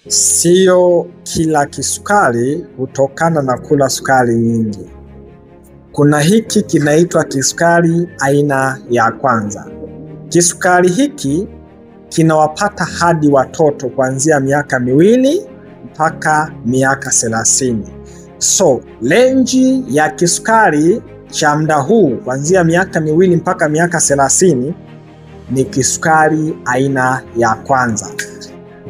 Sio kila kisukari hutokana na kula sukari nyingi. Kuna hiki kinaitwa kisukari aina ya kwanza. Kisukari hiki kinawapata hadi watoto kuanzia miaka 2 mpaka miaka 30. So, renji ya kisukari cha muda huu kuanzia miaka 2 mpaka miaka 30 ni kisukari aina ya kwanza.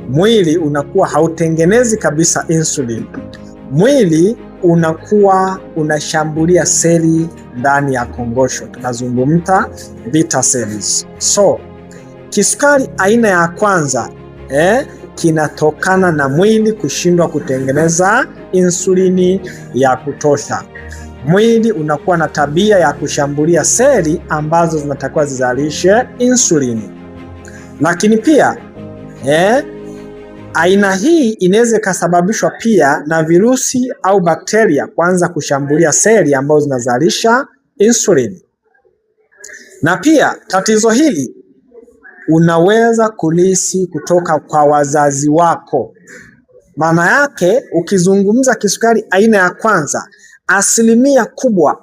Mwili unakuwa hautengenezi kabisa insulin. Mwili unakuwa unashambulia seli ndani ya kongosho, tunazungumza beta cells. So, kisukari aina ya kwanza kinatokana na mwili kushindwa kutengeneza insulini ya kutosha. Mwili unakuwa na tabia ya kushambulia seli ambazo zinatakiwa zizalishe insulini. Lakini pia aina hii inaweza ikasababishwa pia na virusi au bakteria kuanza kushambulia seli ambazo zinazalisha insulini. Na pia tatizo hili unaweza kulisi kutoka kwa wazazi wako. Maana yake ukizungumza kisukari aina ya kwanza,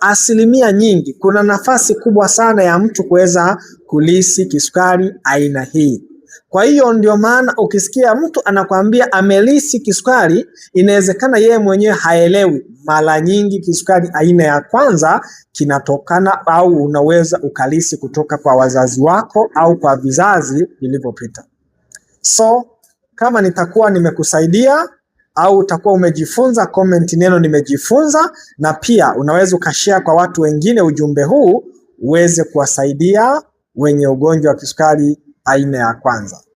asilimia nyingi, kuna nafasi kubwa sana ya mtu kuweza kulisi kisukari aina hii. Kwa hiyo ndio maana ukisikia mtu anakuambia amelisi kisukari, inawezekana yeye mwenyewe haelewi. Mara nyingi kisukari aina ya kwanza kinatokana au unaweza ukalisi kutoka kwa wazazi wako au kwa vizazi vilivyopita. So, kama nitakuwa nimekusaidia au utakuwa umejifunza, comment neno nimejifunza, na pia unaweza ukashare kwa watu wengine ujumbe huu uweze kuwasaidia wenye ugonjwa wa kisukari aina ya kwanza.